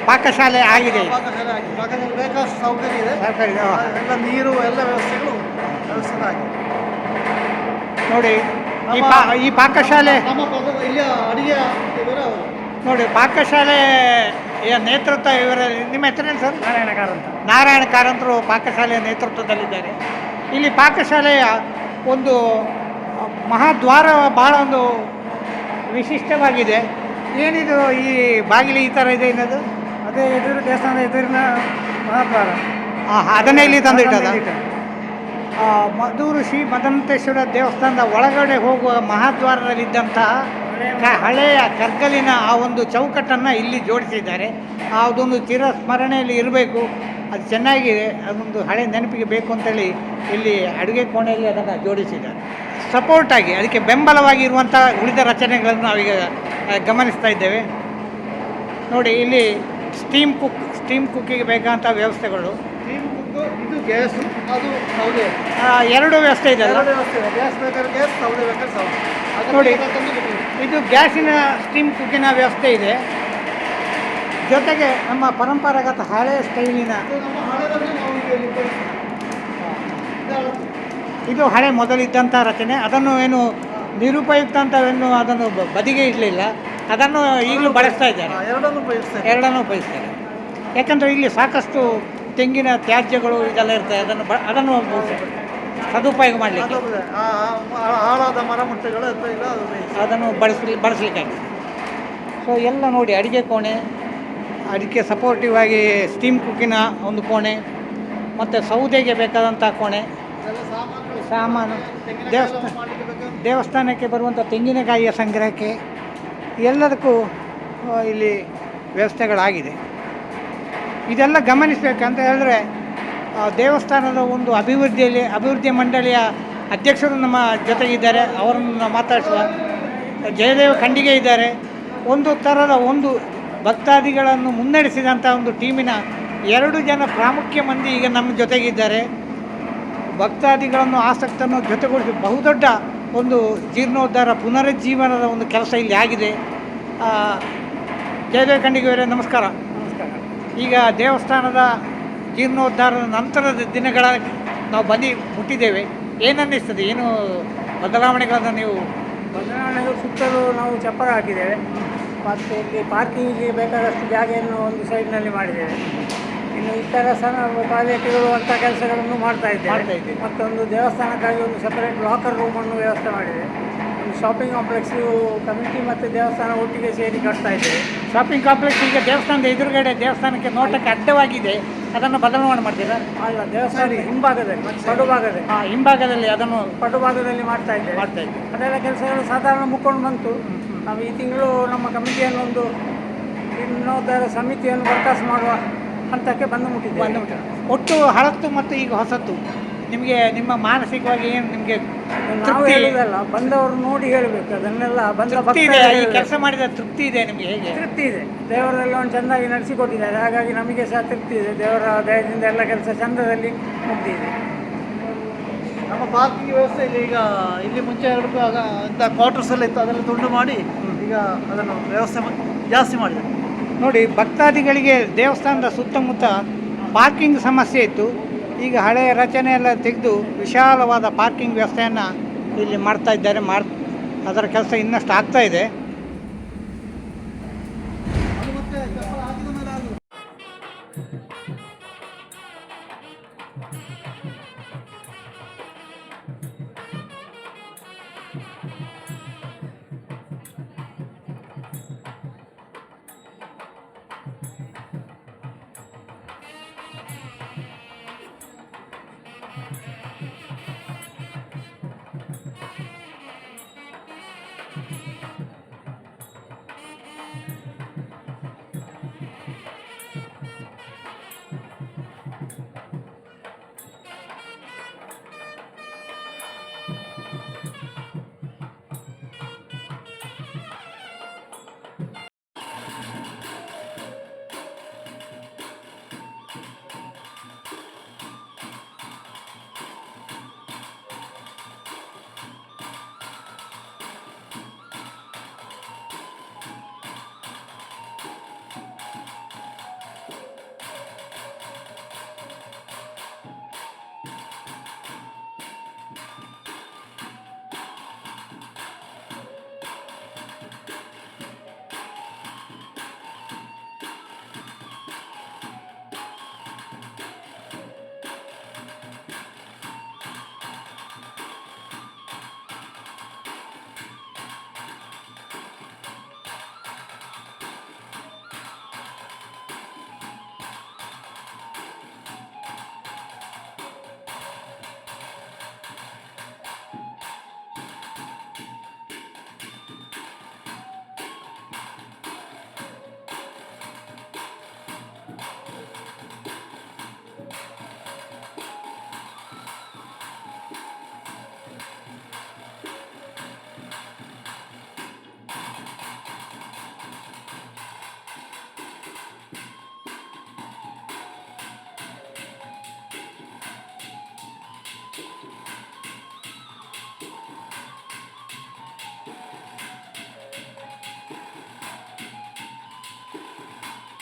ಪಾಕಶಾಲೆ ಆಗಿದೆ. ಪಾಕಶಾಲೆ ಬೇಕಾದಷ್ಟು ಸೌಕರ್ಯ ಇದೆ. ಎಲ್ಲ ನೀರು ಎಲ್ಲ ವ್ಯವಸ್ಥೆಗಳು ವ್ಯವಸ್ಥೆ ಆಗಿದೆ ನೋಡಿ. ಈ ಪಾಕಶಾಲೆ ನಮ್ಮ ಇಲ್ಲಿ ಅಡಿಗೆ ಇವರ ನೋಡಿ ಪಾಕಶಾಲೆಯ ನೇತೃತ್ವ ಇವರಲ್ಲಿ. ನಿಮ್ಮ ಹೆಸರೇನು ಸರ್? ನಾರಾಯಣ ಕಾರಂತರು ಪಾಕಶಾಲೆಯ ನೇತೃತ್ವದಲ್ಲಿದ್ದಾರೆ. ಇಲ್ಲಿ ಪಾಕಶಾಲೆಯ ಒಂದು ಮಹಾದ್ವಾರ ಭಾಳ ಒಂದು ವಿಶಿಷ್ಟವಾಗಿದೆ. ಏನಿದು ಈ ಬಾಗಿಲು ಈ ಥರ ಇದೆ ಅನ್ನೋದು? ಅದೇ ದೇವಸ್ಥಾನದ ಎದುರಿನ ಮಹಾದ್ವಾರ. ಅದನ್ನೇ ಇಲ್ಲಿ ತಂದು ಇಟ್ಟದ. ಮಧೂರು ಶ್ರೀ ಮದಂತೇಶ್ವರ ದೇವಸ್ಥಾನದ ಒಳಗಡೆ ಹೋಗುವ ಮಹಾದ್ವಾರದಲ್ಲಿದ್ದಂತಹ ಹಳೆಯ ಕರ್ಗಲಿನ ಆ ಒಂದು ಚೌಕಟ್ಟನ್ನು ಇಲ್ಲಿ ಜೋಡಿಸಿದ್ದಾರೆ. ಅದೊಂದು ಚಿರ ಸ್ಮರಣೆಯಲ್ಲಿ ಇರಬೇಕು. ಅದು ಚೆನ್ನಾಗಿದೆ. ಅದೊಂದು ಹಳೆ ನೆನಪಿಗೆ ಬೇಕು ಅಂತೇಳಿ ಇಲ್ಲಿ ಅಡುಗೆ ಕೋಣೆಯಲ್ಲಿ ಅದನ್ನು ಜೋಡಿಸಿದ್ದಾರೆ. ಸಪೋರ್ಟಾಗಿ ಅದಕ್ಕೆ ಬೆಂಬಲವಾಗಿ ಇರುವಂಥ ಉಳಿದ ರಚನೆಗಳನ್ನು ನಾವೀಗ ಗಮನಿಸ್ತಾ ಇದ್ದೇವೆ ನೋಡಿ. ಇಲ್ಲಿ ಸ್ಟೀಮ್ ಕುಕ್ಕಿಗೆ ಬೇಕಾದಂಥ ವ್ಯವಸ್ಥೆಗಳು. ಇದು ಗ್ಯಾಸು, ಅದು ಸೌದೆ, 2 ವ್ಯವಸ್ಥೆ ಇದೆ. ಗ್ಯಾಸ್ ಬೇಕಾದ್ರೆ ಗ್ಯಾಸ್, ಸೌದೆ ಬೇಕಾದ್ರೆ ಸೌದೆ ನೋಡಿ. ಇದು ಗ್ಯಾಸಿನ ಸ್ಟೀಮ್ ಕುಕ್ಕಿನ ವ್ಯವಸ್ಥೆ ಇದೆ. ಜೊತೆಗೆ ನಮ್ಮ ಪರಂಪರಾಗತ ಹಳೆಯ ಸ್ಟೈಲಿನ ಇದು ಹಳೆ ಮೊದಲಿದ್ದಂಥ ರಚನೆ. ಅದನ್ನು ಏನು ನಿರುಪಯುಕ್ತ ಅಂತವೇನು ಅದನ್ನು ಬದಿಗೆ ಇಡಲಿಲ್ಲ. ಅದನ್ನು ಈಗಲೂ ಬಳಸ್ತಾ ಇದ್ದಾರೆ. ಎರಡನ್ನೂ ಉಪಯೋಗಿಸ್ತಾರೆ. ಯಾಕಂದರೆ ಇಲ್ಲಿ ಸಾಕಷ್ಟು ತೆಂಗಿನ ತ್ಯಾಜ್ಯಗಳು ಇದೆಲ್ಲ ಇರ್ತದೆ. ಅದನ್ನು ಬಳಸ್ತಾರೆ. ಸದುಪಯೋಗ ಮಾಡಲಿಕ್ಕೆ ಹಾಳಾದ ಮರಮುಟ್ಟೆಗಳು ಇಲ್ಲ ಅದನ್ನು ಬಳಸಲಿಕ್ಕಾಗಿ. ಸೊ ಎಲ್ಲ ನೋಡಿ, ಅಡಿಗೆ ಕೋಣೆ, ಅದಕ್ಕೆ ಸಪೋರ್ಟಿವ್ ಆಗಿ ಸ್ಟೀಮ್ ಕುಕ್ಕಿನ ಒಂದು ಕೋಣೆ, ಮತ್ತು ಸೌದೆಗೆ ಬೇಕಾದಂಥ ಕೋಣೆ, ಸಾಮಾನು, ದೇವಸ್ಥಾನಕ್ಕೆ ಬರುವಂಥ ತೆಂಗಿನಕಾಯಿಯ ಸಂಗ್ರಹಕ್ಕೆ ಎಲ್ಲದಕ್ಕೂ ಇಲ್ಲಿ ವ್ಯವಸ್ಥೆಗಳಾಗಿದೆ. ಇದೆಲ್ಲ ಗಮನಿಸಬೇಕಂತ ಹೇಳಿದ್ರೆ ದೇವಸ್ಥಾನದ ಒಂದು ಅಭಿವೃದ್ಧಿ ಮಂಡಳಿಯ ಅಧ್ಯಕ್ಷರು ನಮ್ಮ ಜೊತೆಗಿದ್ದಾರೆ. ಅವರನ್ನು ಮಾತಾಡಿಸುವ ಜಯದೇವ ಖಂಡಿಗೆ ಇದ್ದಾರೆ. ಒಂದು ಥರದ ಭಕ್ತಾದಿಗಳನ್ನು ಮುನ್ನಡೆಸಿದಂಥ ಒಂದು ಟೀಮಿನ 2 ಜನ ಪ್ರಾಮುಖ್ಯ ಮಂದಿ ಈಗ ನಮ್ಮ ಜೊತೆಗಿದ್ದಾರೆ. ಭಕ್ತಾದಿಗಳನ್ನು ಆಸಕ್ತನ್ನು ಜೊತೆಗೂಡಿಸಿ ಬಹುದೊಡ್ಡ ಒಂದು ಜೀರ್ಣೋದ್ಧಾರ ಪುನರುಜ್ಜೀವನದ ಒಂದು ಕೆಲಸ ಇಲ್ಲಿ ಆಗಿದೆ. ಜಯದೇವ ಖಂಡಿಗೆಯವರೇ ನಮಸ್ಕಾರ. ಈಗ ದೇವಸ್ಥಾನದ ಜೀರ್ಣೋದ್ಧಾರದ ನಂತರದ ದಿನಗಳ ನಾವು ಮುಟ್ಟಿದ್ದೇವೆ. ಏನನ್ನಿಸ್ತದೆ, ಏನು ಬದಲಾವಣೆಗಳನ್ನು ನೀವು? ಬದಲಾವಣೆಗಳು ಸುತ್ತಲೂ ನಾವು ಚಪ್ಪರ ಹಾಕಿದ್ದೇವೆ, ಮತ್ತು ಇಲ್ಲಿ ಪಾರ್ಕಿಂಗಿಗೆ ಬೇಕಾದಷ್ಟು ಜಾಗೆಯನ್ನು ಒಂದು ಸೈಡ್ನಲ್ಲಿ ಮಾಡಿದ್ದೇವೆ. ಇನ್ನು ಇತರ ಸಣ್ಣ ಟಾಯ್ಲೆಟ್ಗಳು ಅಂಥ ಕೆಲಸಗಳನ್ನು ಮಾಡ್ತಾ ಇದ್ದೇವೆ. ಮತ್ತೊಂದು ದೇವಸ್ಥಾನಕ್ಕಾಗಿ ಒಂದು ಸೆಪರೇಟ್ ಲಾಕರ್ ರೂಮನ್ನು ವ್ಯವಸ್ಥೆ ಮಾಡಿದೆ. ಒಂದು ಶಾಪಿಂಗ್ ಕಾಂಪ್ಲೆಕ್ಸು ಕಮಿಟಿ ಮತ್ತು ದೇವಸ್ಥಾನ ಒಟ್ಟಿಗೆ ಸೇರಿ ಕಟ್ತಾ ಇದ್ದೇವೆ. ಶಾಪಿಂಗ್ ಕಾಂಪ್ಲೆಕ್ಸ್ ಈಗ ದೇವಸ್ಥಾನದ ಎದುರುಗಡೆ ದೇವಸ್ಥಾನಕ್ಕೆ ನೋಟಕ್ಕೆ ಅಡ್ಡವಾಗಿದೆ, ಅದನ್ನು ಬದಲಾವಣೆ ಮಾಡ್ತೀರಾ? ಅಲ್ಲ, ದೇವಸ್ಥಾನ ಹಿಂಭಾಗದಲ್ಲಿ, ಹಿಂಭಾಗದಲ್ಲಿ ಅದನ್ನು ಪಡುಭಾಗದಲ್ಲಿ ಮಾಡ್ತಾ ಇದ್ದೇವೆ. ಅದೆಲ್ಲ ಕೆಲಸಗಳು ಸಾಧಾರಣ ಮುಕ್ಕೊಂಡು ಬಂತು. ನಾವು ಈ ತಿಂಗಳು ನಮ್ಮ ಕಮಿಟಿಯನ್ನು ಒಂದು ಜೀರ್ಣೋದ್ಧಾರ ಸಮಿತಿಯನ್ನು ಬರ್ಖಾಸ್ತು ಮಾಡುವ ಹಂತಕ್ಕೆ ಬಂದು ಮುಟ್ಟಿದ್ದೇವೆ. ಒಟ್ಟು ಹಳತ್ತು ಮತ್ತು ಈಗ ಹೊಸತ್ತು ನಿಮಗೆ ನಿಮ್ಮ ಮಾನಸಿಕವಾಗಿ ಏನು ನಿಮಗೆ ನಾವು ಹೇಳುವುದಲ್ಲ, ಬಂದವರು ನೋಡಿ ಹೇಳಬೇಕು. ಅದನ್ನೆಲ್ಲ ಈ ಕೆಲಸ ಮಾಡಿದ ತೃಪ್ತಿ ಇದೆ ನಿಮಗೆ? ಹೇಗೆ ತೃಪ್ತಿ ಇದೆ. ದೇವರೆಲ್ಲ ಒಂದು ಚೆಂದಾಗಿ ನಡೆಸಿಕೊಟ್ಟಿದ್ದಾರೆ, ಹಾಗಾಗಿ ನಮಗೆ ಸಹ ತೃಪ್ತಿ ಇದೆ. ದೇವರ ದಯದಿಂದ ಎಲ್ಲ ಕೆಲಸ ಚಂದದಲ್ಲಿ ಮುಗ್ದಿದೆ. ನಮ್ಮ ಪಾರ್ಕಿಂಗ್ ವ್ಯವಸ್ಥೆ ಇಲ್ಲಿ ಮುಂಚೆ ಇಂಥ ಕ್ವಾರ್ಟರ್ಸ್ ಎಲ್ಲ ಇತ್ತು, ಅದನ್ನು ತುಂಡು ಮಾಡಿ ಈಗ ಅದನ್ನು ವ್ಯವಸ್ಥೆ ಜಾಸ್ತಿ ಮಾಡಿದೆ. ನೋಡಿ, ಭಕ್ತಾದಿಗಳಿಗೆ ದೇವಸ್ಥಾನದ ಸುತ್ತಮುತ್ತ ಪಾರ್ಕಿಂಗ್ ಸಮಸ್ಯೆ ಇತ್ತು. ಈಗ ಹಳೆಯ ರಚನೆ ಎಲ್ಲ ತೆಗೆದು ವಿಶಾಲವಾದ ಪಾರ್ಕಿಂಗ್ ವ್ಯವಸ್ಥೆಯನ್ನು ಇಲ್ಲಿ ಮಾಡ್ತಾ ಇದ್ದಾರೆ. ಅದರ ಕೆಲಸ ಇನ್ನಷ್ಟು ಆಗ್ತಾ ಇದೆ.